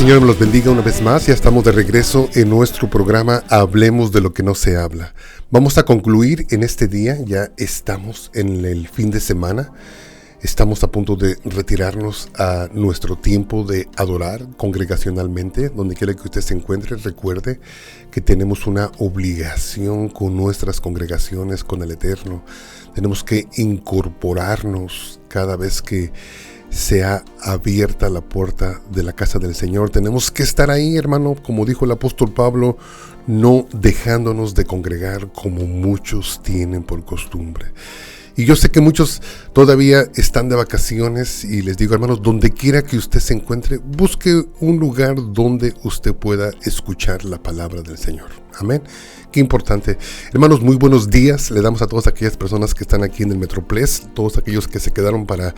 Señor me los bendiga una vez más. Ya estamos de regreso en nuestro programa Hablemos de lo que no se habla. Vamos a concluir en este día. Ya estamos en el fin de semana. Estamos a punto de retirarnos a nuestro tiempo de adorar congregacionalmente. Donde quiera que usted se encuentre, recuerde que tenemos una obligación con nuestras congregaciones, con el Eterno. Tenemos que incorporarnos cada vez que sea abierta la puerta de la casa del Señor. Tenemos que estar ahí, hermano, como dijo el apóstol Pablo, no dejándonos de congregar como muchos tienen por costumbre. Y yo sé que muchos todavía están de vacaciones y les digo, hermanos, donde quiera que usted se encuentre, busque un lugar donde usted pueda escuchar la palabra del Señor. Amén. Qué importante. Hermanos, muy buenos días. Le damos a todas aquellas personas que están aquí en el Metroplex, todos aquellos que se quedaron para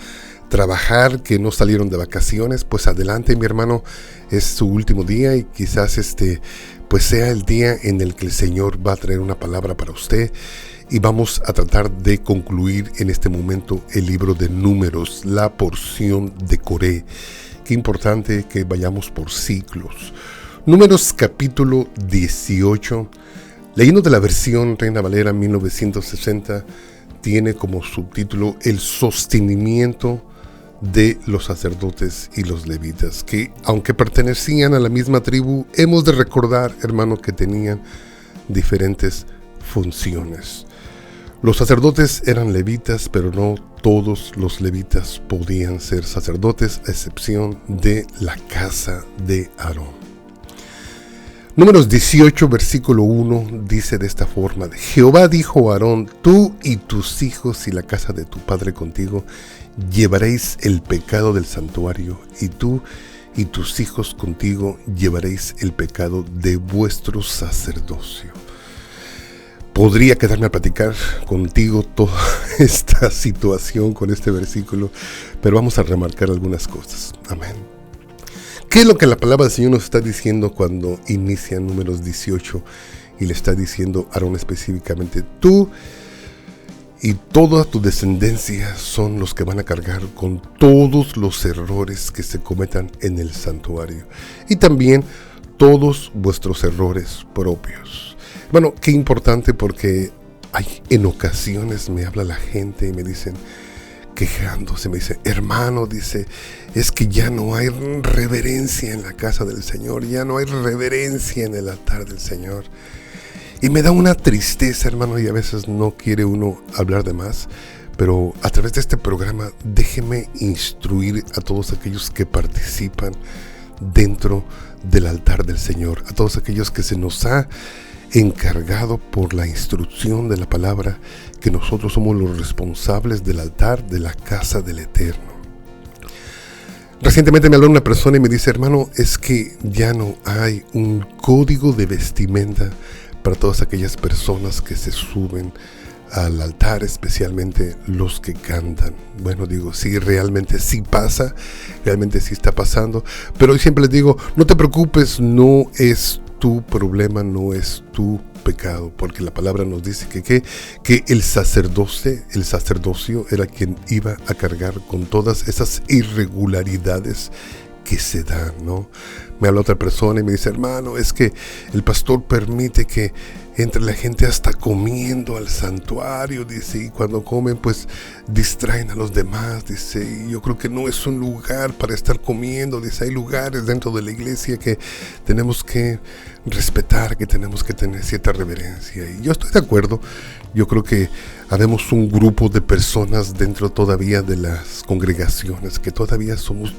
trabajar, que no salieron de vacaciones. Pues adelante, mi hermano, es su último día y quizás pues sea el día en el que el Señor va a traer una palabra para usted. Y vamos a tratar de concluir en este momento el libro de Números, la porción de Coré. Qué importante que vayamos por ciclos. Números capítulo 18, leyendo de la versión Reina Valera 1960, tiene como subtítulo el sostenimiento de los sacerdotes y los levitas, que aunque pertenecían a la misma tribu, hemos de recordar, hermano, que tenían diferentes funciones. Los sacerdotes eran levitas, pero no todos los levitas podían ser sacerdotes, a excepción de la casa de Aarón. Números 18, versículo 1, dice de esta forma: Jehová dijo a Aarón, tú y tus hijos y la casa de tu padre contigo llevaréis el pecado del santuario, y tú y tus hijos contigo llevaréis el pecado de vuestro sacerdocio. Podría quedarme a platicar contigo toda esta situación con este versículo, pero vamos a remarcar algunas cosas. Amén. ¿Qué es lo que la palabra del Señor nos está diciendo cuando inicia Números 18 y le está diciendo a Aarón específicamente: tú y toda tu descendencia son los que van a cargar con todos los errores que se cometan en el santuario y también todos vuestros errores propios? Bueno, qué importante, porque en ocasiones me habla la gente y me dicen, quejándose, me dice, hermano, dice, es que ya no hay reverencia en la casa del Señor, ya no hay reverencia en el altar del Señor. Y me da una tristeza, hermano, y a veces no quiere uno hablar de más, pero a través de este programa déjeme instruir a todos aquellos que participan dentro del altar del Señor, a todos aquellos que se nos ha encargado por la instrucción de la palabra, que nosotros somos los responsables del altar de la casa del Eterno. Recientemente me habló una persona y me dice, hermano, es que ya no hay un código de vestimenta para todas aquellas personas que se suben al altar, especialmente los que cantan. Bueno, digo, sí, realmente sí pasa, realmente sí está pasando, pero siempre les digo, no te preocupes, no es tu problema, no es tu pecado, porque la palabra nos dice que el sacerdocio era quien iba a cargar con todas esas irregularidades que se dan, ¿no? Me habla otra persona y me dice, hermano, es que el pastor permite que entre la gente hasta comiendo al santuario, dice, y cuando comen pues distraen a los demás, dice, y yo creo que no es un lugar para estar comiendo, dice, hay lugares dentro de la iglesia que tenemos que respetar, que tenemos que tener cierta reverencia, y yo estoy de acuerdo. Yo creo que habemos un grupo de personas dentro todavía de las congregaciones que todavía somos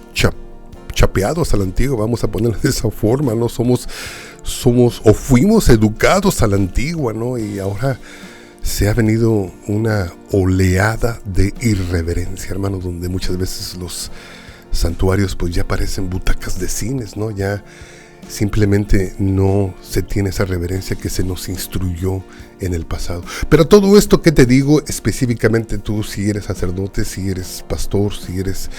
chapeados a la antigua, vamos a ponerlo de esa forma, ¿no? Somos o fuimos educados a la antigua, ¿no? Y ahora se ha venido una oleada de irreverencia, hermano, donde muchas veces los santuarios pues ya parecen butacas de cines, ¿no? Ya simplemente no se tiene esa reverencia que se nos instruyó en el pasado. Pero todo esto que te digo, específicamente tú, si eres sacerdote, si eres pastor, si eres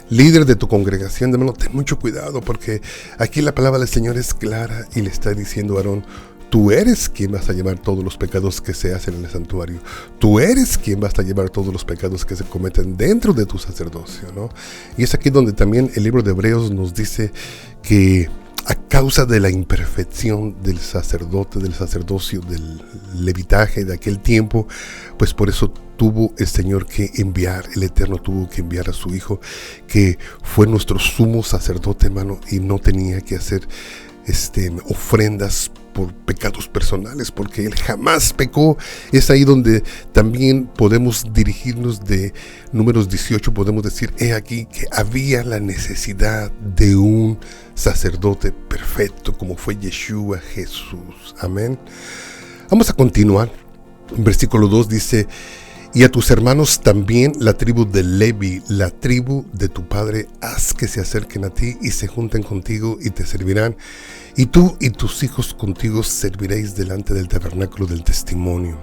líder de tu congregación, hermano, ten mucho cuidado, porque aquí la palabra del Señor es clara y le está diciendo a Aarón, tú eres quien vas a llevar todos los pecados que se hacen en el santuario. Tú eres quien vas a llevar todos los pecados que se cometen dentro de tu sacerdocio, ¿no? Y es aquí donde también el libro de Hebreos nos dice que a causa de la imperfección del sacerdote, del sacerdocio, del levitaje de aquel tiempo, pues por eso tuvo el Señor que enviar, el Eterno tuvo que enviar a su Hijo, que fue nuestro sumo sacerdote, hermano, y no tenía que hacer ofrendas por pecados personales, porque Él jamás pecó. Es ahí donde también podemos dirigirnos de Números 18, podemos decir, he aquí que había la necesidad de un sacerdote perfecto como fue Yeshua Jesús. Amén. Vamos a continuar. En versículo 2 dice, y a tus hermanos también, la tribu de Levi, la tribu de tu padre, haz que se acerquen a ti y se junten contigo y te servirán. Y tú y tus hijos contigo serviréis delante del tabernáculo del testimonio.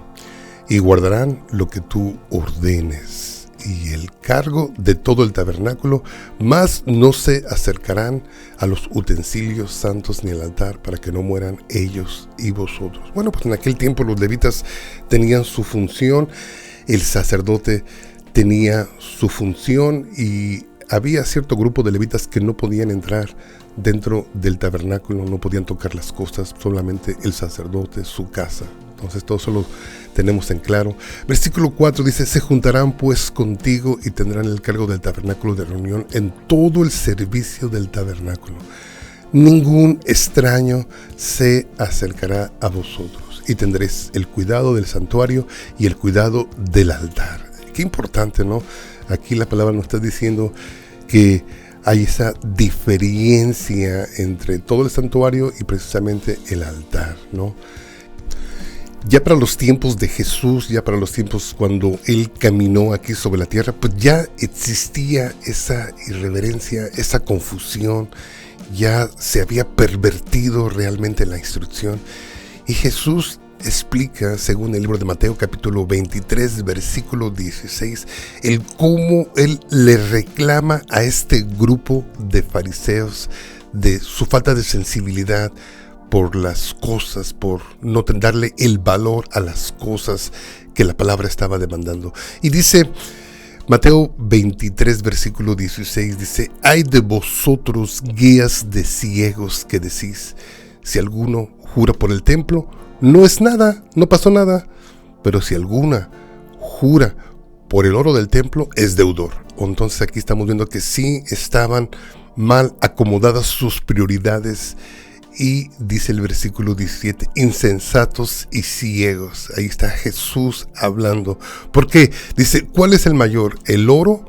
Y guardarán lo que tú ordenes. Y el cargo de todo el tabernáculo, mas no se acercarán a los utensilios santos ni al altar, para que no mueran ellos y vosotros. Bueno, pues en aquel tiempo los levitas tenían su función. El sacerdote tenía su función y había cierto grupo de levitas que no podían entrar dentro del tabernáculo, no podían tocar las cosas, solamente el sacerdote, su casa. Entonces todo eso lo tenemos en claro. Versículo 4 dice, se juntarán pues contigo y tendrán el cargo del tabernáculo de reunión en todo el servicio del tabernáculo. Ningún extraño se acercará a vosotros y tendréis el cuidado del santuario y el cuidado del altar. Qué importante, ¿no? Aquí la palabra nos está diciendo que hay esa diferencia entre todo el santuario y precisamente el altar, ¿no? Ya para los tiempos de Jesús, ya para los tiempos cuando Él caminó aquí sobre la tierra, pues ya existía esa irreverencia, esa confusión, ya se había pervertido realmente la instrucción. Y Jesús explica, según el libro de Mateo capítulo 23, versículo 16, el cómo Él le reclama a este grupo de fariseos de su falta de sensibilidad por las cosas, por no darle el valor a las cosas que la palabra estaba demandando. Y dice Mateo 23, versículo 16, dice, ay de vosotros guías de ciegos que decís, si alguno jura por el templo, no es nada, no pasó nada, pero si alguna jura por el oro del templo, es deudor. Entonces aquí estamos viendo que sí estaban mal acomodadas sus prioridades. Y dice el versículo 17, insensatos y ciegos. Ahí está Jesús hablando. ¿Por qué? Dice, ¿cuál es el mayor? ¿El oro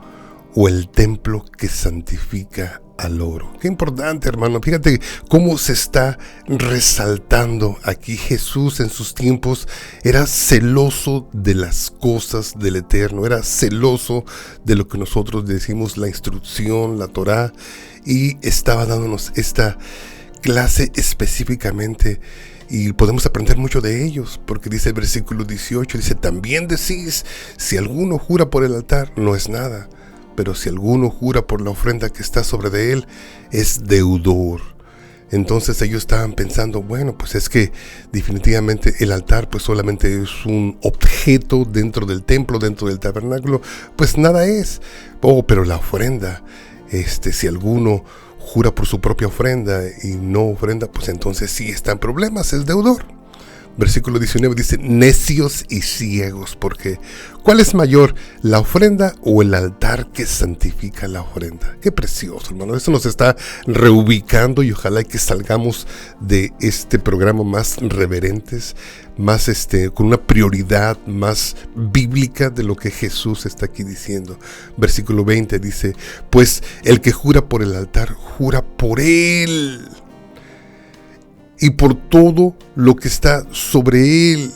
o el templo que santifica al oro? Qué importante, hermano. Fíjate cómo se está resaltando aquí. Jesús en sus tiempos era celoso de las cosas del Eterno. Era celoso de lo que nosotros decimos la instrucción, la Torá. Y estaba dándonos esta clase específicamente y podemos aprender mucho de ellos, porque dice el versículo 18, dice, también decís, si alguno jura por el altar, no es nada, pero si alguno jura por la ofrenda que está sobre de él, es deudor. Entonces ellos estaban pensando, bueno, pues es que definitivamente el altar pues solamente es un objeto dentro del templo, dentro del tabernáculo, pues nada es. Pero la ofrenda, si alguno jura por su propia ofrenda y no ofrenda, pues entonces sí está en problemas, es deudor. Versículo 19 dice, necios y ciegos, porque ¿cuál es mayor, la ofrenda o el altar que santifica la ofrenda? Qué precioso, hermano. Eso nos está reubicando y ojalá que salgamos de este programa más reverentes, más con una prioridad más bíblica de lo que Jesús está aquí diciendo. Versículo 20 dice, pues el que jura por el altar, jura por él y por todo lo que está sobre él.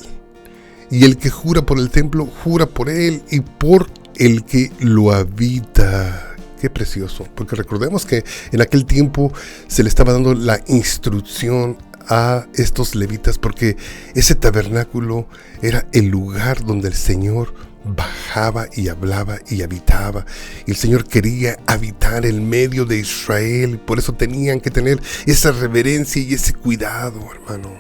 Y el que jura por el templo, jura por él y por el que lo habita. Qué precioso, porque recordemos que en aquel tiempo se le estaba dando la instrucción a estos levitas, porque ese tabernáculo era el lugar donde el Señor bajaba y hablaba y habitaba. Y el Señor quería habitar en medio de Israel, por eso tenían que tener esa reverencia y ese cuidado, hermano.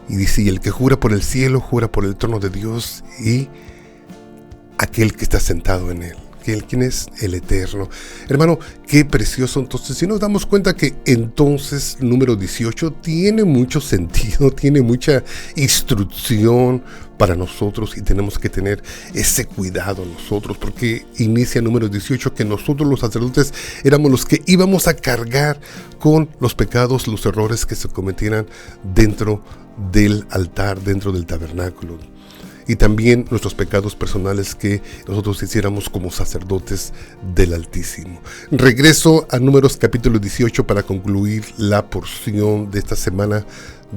Y dice, y el que jura por el cielo, jura por el trono de Dios y aquel que está sentado en él. aquel? ¿Quién es el Eterno? Hermano, qué precioso. Entonces, si nos damos cuenta que entonces número 18 tiene mucho sentido, tiene mucha instrucción para nosotros y tenemos que tener ese cuidado nosotros, porque inicia número 18 que nosotros los sacerdotes éramos los que íbamos a cargar con los pecados, los errores que se cometieran dentro del altar, dentro del tabernáculo. Y también nuestros pecados personales que nosotros hiciéramos como sacerdotes del Altísimo. Regreso a Números capítulo 18 para concluir la porción de esta semana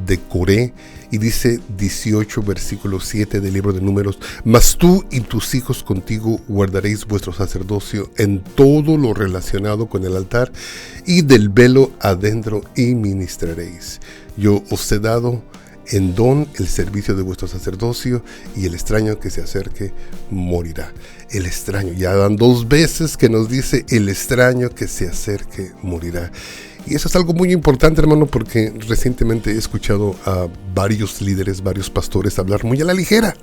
de Coré. Y dice 18 versículo 7 del libro de Números: mas tú y tus hijos contigo guardaréis vuestro sacerdocio en todo lo relacionado con el altar, y del velo adentro y ministraréis. Yo os he dado en don el servicio de vuestro sacerdocio, y el extraño que se acerque morirá. El extraño, ya dan 2 veces que nos dice el extraño que se acerque morirá. Y eso es algo muy importante, hermano, porque recientemente he escuchado a varios líderes, varios pastores hablar muy a la ligera.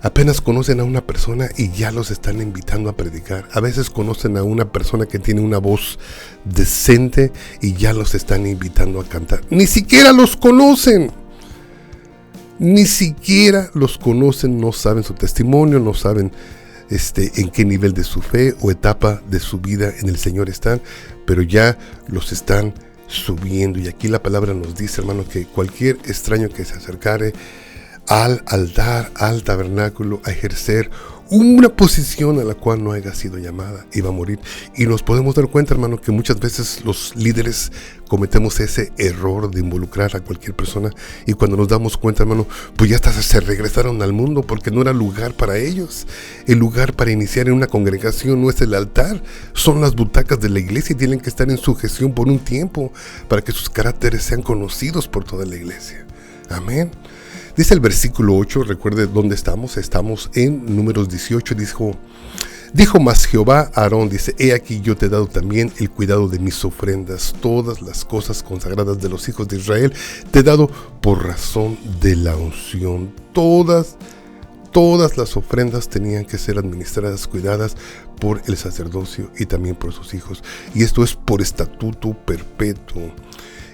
Apenas conocen a una persona y ya los están invitando a predicar. A veces conocen a una persona que tiene una voz decente y ya los están invitando a cantar. Ni siquiera los conocen. Ni siquiera los conocen, no saben su testimonio, no saben en qué nivel de su fe o etapa de su vida en el Señor están, pero ya los están subiendo. Y aquí la palabra nos dice, hermano, que cualquier extraño que se acercare al altar, al tabernáculo, a ejercer una posición a la cual no haya sido llamada, iba a morir. Y nos podemos dar cuenta, hermano, que muchas veces los líderes cometemos ese error de involucrar a cualquier persona, y cuando nos damos cuenta, hermano, pues ya hasta se regresaron al mundo, porque no era lugar para ellos. El lugar para iniciar en una congregación no es el altar, son las butacas de la iglesia, y tienen que estar en sujeción por un tiempo para que sus caracteres sean conocidos por toda la iglesia. Amén. Dice el versículo 8, recuerde dónde estamos. Estamos en Números 18. Dijo más Jehová a Aarón, dice: he aquí yo te he dado también el cuidado de mis ofrendas, todas las cosas consagradas de los hijos de Israel te he dado por razón de la unción. Todas las ofrendas tenían que ser administradas, cuidadas por el sacerdocio y también por sus hijos. Y esto es por estatuto perpetuo.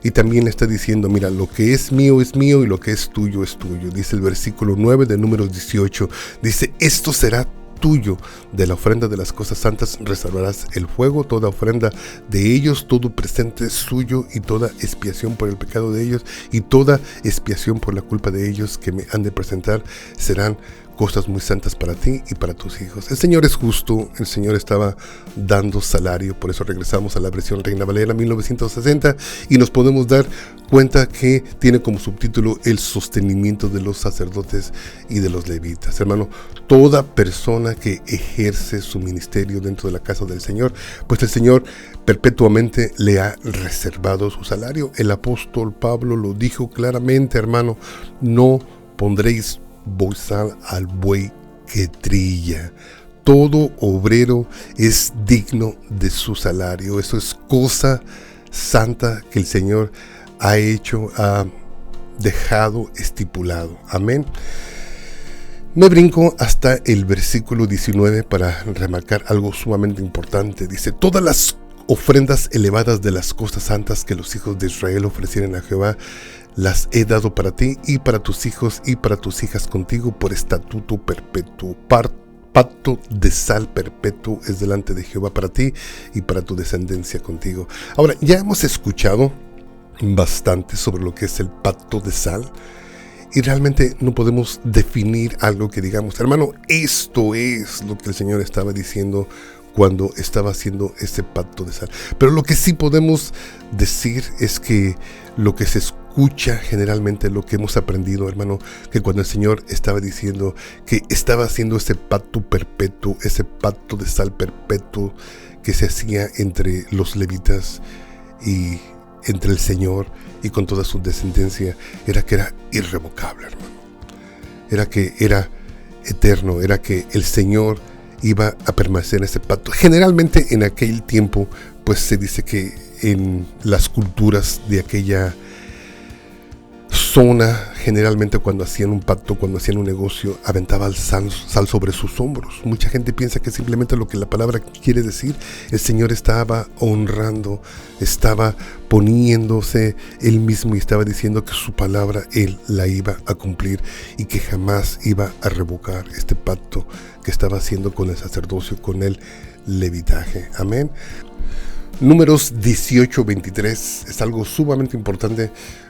Y también le está diciendo, mira, lo que es mío y lo que es tuyo es tuyo. Dice el versículo 9 de Números 18, dice: esto será tuyo. De la ofrenda de las cosas santas reservarás el fuego, toda ofrenda de ellos, todo presente es suyo, y toda expiación por el pecado de ellos y toda expiación por la culpa de ellos que me han de presentar serán cosas muy santas para ti y para tus hijos. El Señor es justo, el Señor estaba dando salario. Por eso regresamos a la versión Reina Valera 1960 y nos podemos dar cuenta que tiene como subtítulo el sostenimiento de los sacerdotes y de los levitas. Hermano, toda persona que ejerce su ministerio dentro de la casa del Señor, pues el Señor perpetuamente le ha reservado su salario. El apóstol Pablo lo dijo claramente, hermano: no pondréis bozal al buey que trilla. Todo obrero es digno de su salario. Eso es cosa santa que el Señor ha hecho, ha dejado estipulado. Amén. Me brinco hasta el versículo 19 para remarcar algo sumamente importante. Dice: todas las ofrendas elevadas de las cosas santas que los hijos de Israel ofrecieren a Jehová las he dado para ti y para tus hijos y para tus hijas contigo por estatuto perpetuo. Pacto de sal perpetuo es delante de Jehová para ti y para tu descendencia contigo. Ahora, ya hemos escuchado bastante sobre lo que es el pacto de sal, y realmente no podemos definir algo que digamos, hermano, esto es lo que el Señor estaba diciendo cuando estaba haciendo ese pacto de sal. Pero lo que sí podemos decir es que lo que se escucha generalmente, lo que hemos aprendido, hermano, que cuando el Señor estaba diciendo que estaba haciendo ese pacto perpetuo, ese pacto de sal perpetuo que se hacía entre los levitas y entre el Señor y con toda su descendencia, era que era irrevocable, hermano. Era que era eterno, era que el Señor iba a permanecer en ese pacto. Generalmente en aquel tiempo, pues se dice que en las culturas de aquella persona generalmente cuando hacían un pacto, cuando hacían un negocio, aventaba el sal sobre sus hombros. Mucha gente piensa que simplemente lo que la palabra quiere decir, el Señor estaba honrando, estaba poniéndose Él mismo y estaba diciendo que su palabra Él la iba a cumplir y que jamás iba a revocar este pacto que estaba haciendo con el sacerdocio, con el levitaje. Amén. Números 18:23 es algo sumamente importante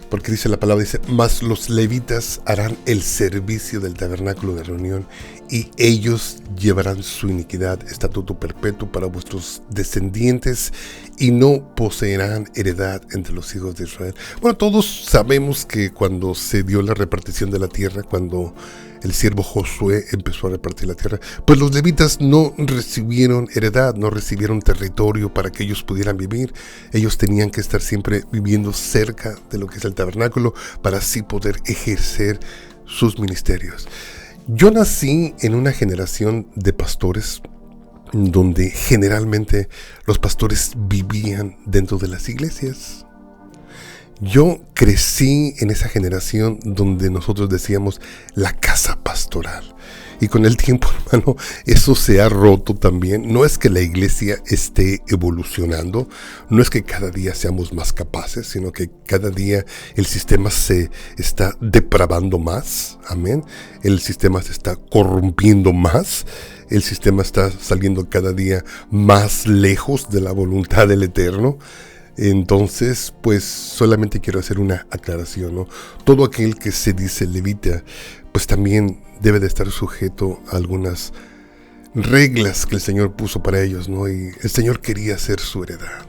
porque dice la palabra, dice, mas los levitas harán el servicio del tabernáculo de reunión y ellos llevarán su iniquidad, estatuto perpetuo para vuestros descendientes y no poseerán heredad entre los hijos de Israel. Bueno, todos sabemos que cuando se dio la repartición de la tierra, cuando el siervo Josué empezó a repartir la tierra, pues los levitas no recibieron heredad, no recibieron territorio para que ellos pudieran vivir. Ellos tenían que estar siempre viviendo cerca de lo que es el tabernáculo para así poder ejercer sus ministerios. Yo nací en una generación de pastores donde generalmente los pastores vivían dentro de las iglesias. Yo crecí en esa generación donde nosotros decíamos la casa pastoral. Y con el tiempo, hermano, eso se ha roto también. No es que la iglesia esté evolucionando, no es que cada día seamos más capaces, sino que cada día el sistema se está depravando más. Amén. El sistema se está corrompiendo más. El sistema está saliendo cada día más lejos de la voluntad del Eterno. Entonces, pues solamente quiero hacer una aclaración, ¿no? Todo aquel que se dice levita, pues también debe de estar sujeto a algunas reglas que el Señor puso para ellos, ¿no? Y el Señor quería ser su heredad.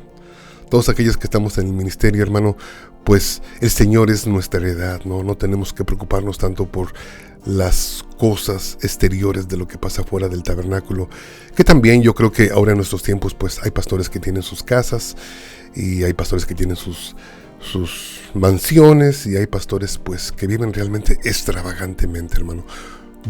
Todos aquellos que estamos en el ministerio, hermano, pues el Señor es nuestra heredad, ¿no? No tenemos que preocuparnos tanto por las cosas exteriores de lo que pasa fuera del tabernáculo, que también yo creo que ahora en nuestros tiempos, pues hay pastores que tienen sus casas, y hay pastores que tienen sus mansiones, y hay pastores pues que viven realmente extravagantemente, hermano.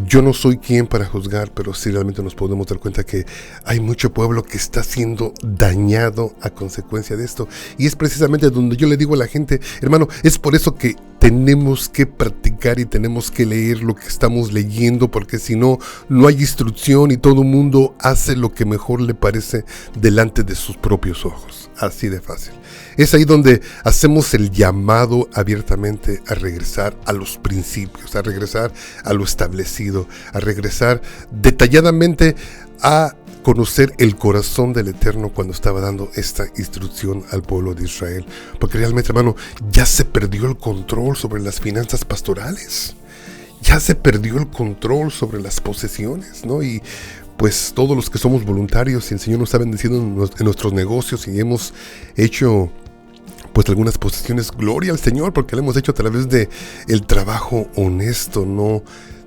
Yo no soy quien para juzgar, pero sí realmente nos podemos dar cuenta que hay mucho pueblo que está siendo dañado a consecuencia de esto. Y es precisamente donde yo le digo a la gente, hermano, es por eso que tenemos que practicar y tenemos que leer lo que estamos leyendo, porque si no, no hay instrucción y todo el mundo hace lo que mejor le parece delante de sus propios ojos. Así de fácil. Es ahí donde hacemos el llamado abiertamente a regresar a los principios, a regresar a lo establecido, a regresar detalladamente a conocer el corazón del Eterno cuando estaba dando esta instrucción al pueblo de Israel. Porque realmente, hermano, ya se perdió el control sobre las finanzas pastorales. Ya se perdió el control sobre las posesiones, ¿no? Y pues todos los que somos voluntarios y el Señor nos ha bendecido en nuestros negocios y hemos hecho pues algunas posesiones, gloria al Señor, porque lo hemos hecho a través de el trabajo honesto, no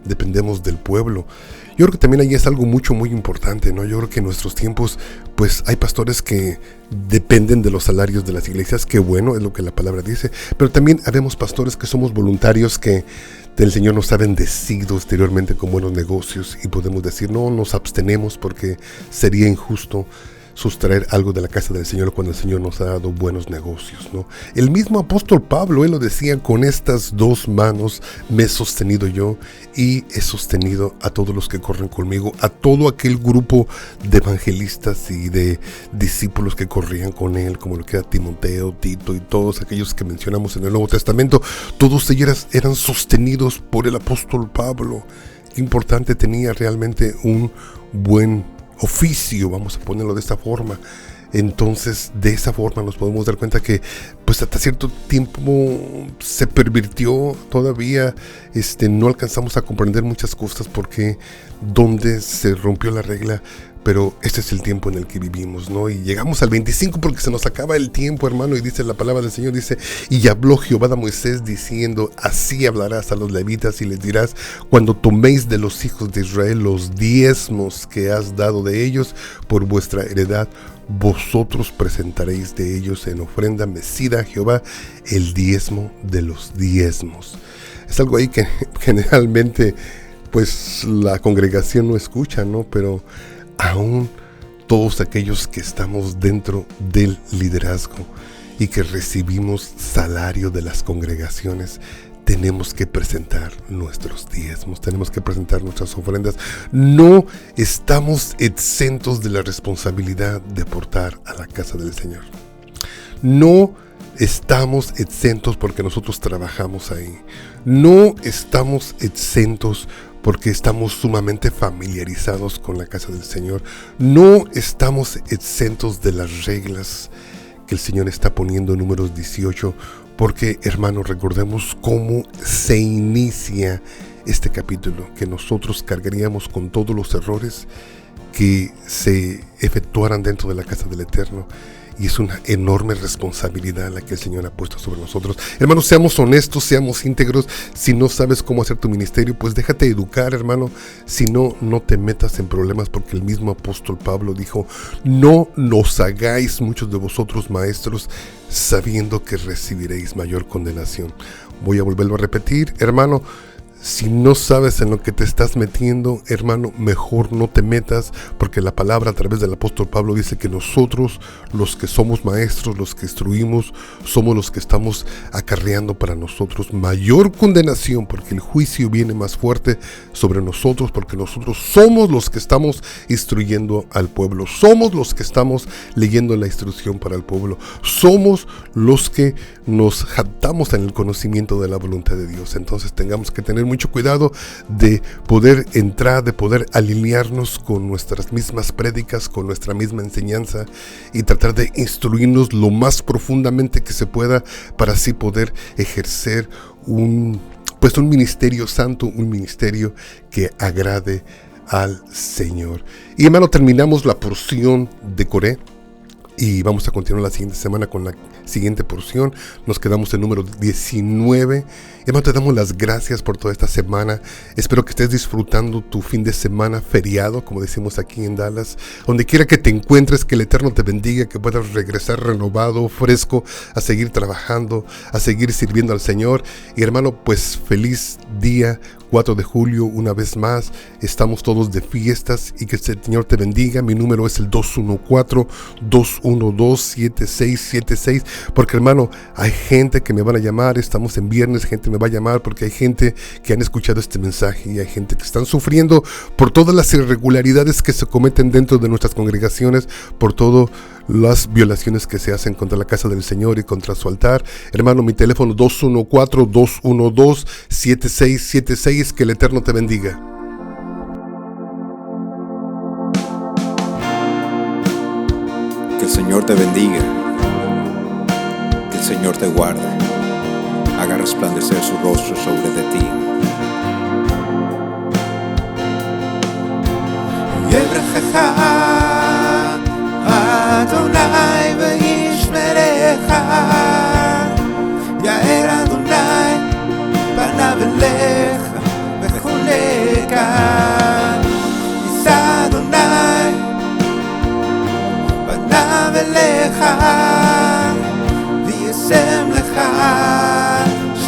dependemos del pueblo. Yo creo que también ahí es algo muy importante, ¿no? Yo creo que en nuestros tiempos, pues hay pastores que dependen de los salarios de las iglesias, que bueno, es lo que la palabra dice, pero también habemos pastores que somos voluntarios, que el Señor nos ha bendecido exteriormente con buenos negocios y podemos decir, no nos abstenemos porque sería injusto sustraer algo de la casa del Señor cuando el Señor nos ha dado buenos negocios, ¿no? El mismo apóstol Pablo, él lo decía, con estas dos manos me he sostenido yo y he sostenido a todos los que corren conmigo, a todo aquel grupo de evangelistas y de discípulos que corrían con él, como lo que era Timoteo, Tito y todos aquellos que mencionamos en el Nuevo Testamento. Todos ellos eran sostenidos por el apóstol Pablo. Qué importante, tenía realmente un buen oficio, vamos a ponerlo de esta forma. Entonces, de esa forma nos podemos dar cuenta que pues hasta cierto tiempo se pervirtió todavía, no alcanzamos a comprender muchas cosas porque donde se rompió la regla, pero este es el tiempo en el que vivimos, ¿no? Y llegamos al 25 porque se nos acaba el tiempo, hermano, y dice la palabra del Señor, dice, y habló Jehová a Moisés diciendo, así hablarás a los levitas y les dirás, cuando toméis de los hijos de Israel los diezmos que has dado de ellos por vuestra heredad, vosotros presentaréis de ellos en ofrenda mecida a Jehová el diezmo de los diezmos. Es algo ahí que generalmente pues la congregación no escucha, ¿no? Pero aún todos aquellos que estamos dentro del liderazgo y que recibimos salario de las congregaciones, tenemos que presentar nuestros diezmos, tenemos que presentar nuestras ofrendas. No estamos exentos de la responsabilidad de aportar a la casa del Señor. No estamos exentos porque nosotros trabajamos ahí. No estamos exentos porque estamos sumamente familiarizados con la casa del Señor. No estamos exentos de las reglas que el Señor está poniendo en Números 18, porque, hermanos, recordemos cómo se inicia este capítulo, que nosotros cargaríamos con todos los errores que se efectuaran dentro de la casa del Eterno. Y es una enorme responsabilidad la que el Señor ha puesto sobre nosotros. Hermanos, seamos honestos, seamos íntegros. Si no sabes cómo hacer tu ministerio, pues déjate educar, hermano. Si no, no te metas en problemas, porque el mismo apóstol Pablo dijo: no nos hagáis muchos de vosotros maestros, sabiendo que recibiréis mayor condenación. Voy a volverlo a repetir, hermano. Si no sabes en lo que te estás metiendo, hermano, mejor no te metas, porque la palabra a través del apóstol Pablo dice que nosotros, los que somos maestros, los que instruimos, somos los que estamos acarreando para nosotros mayor condenación, porque el juicio viene más fuerte sobre nosotros, porque nosotros somos los que estamos instruyendo al pueblo, somos los que estamos leyendo la instrucción para el pueblo, somos los que nos jactamos en el conocimiento de la voluntad de Dios. Entonces tengamos que tener mucho cuidado de poder entrar, de poder alinearnos con nuestras mismas prédicas, con nuestra misma enseñanza, y tratar de instruirnos lo más profundamente que se pueda, para así poder ejercer un ministerio santo, un ministerio que agrade al Señor. Y, hermano, terminamos la porción de Coré y vamos a continuar la siguiente semana con la siguiente porción. Nos quedamos en número 19. Hermano, te damos las gracias por toda esta semana. Espero que estés disfrutando tu fin de semana feriado, como decimos aquí en Dallas. Donde quiera que te encuentres, que el Eterno te bendiga, que puedas regresar renovado, fresco, a seguir trabajando, a seguir sirviendo al Señor. Y, hermano, pues feliz día 4 de julio, una vez más. Estamos todos de fiestas, y que el Señor te bendiga. Mi número es el 214-212-7676. Porque, hermano, hay gente que me van a llamar. Estamos en viernes, gente me va a llamar porque hay gente que han escuchado este mensaje, y hay gente que están sufriendo por todas las irregularidades que se cometen dentro de nuestras congregaciones, por todas las violaciones que se hacen contra la casa del Señor y contra su altar. Hermano, mi teléfono 214-212-7676. Que el Eterno te bendiga. Que el Señor te bendiga, que el Señor te guarde, haga resplandecer su rostro sobre de ti. יברכך אדוני וישמרך, יאר אדוני פניו אליך וחונקה, יישא אדוני פניו אליך וישם לך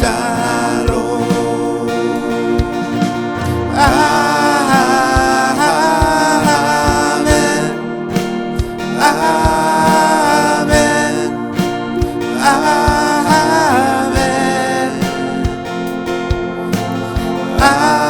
שלום. Amen.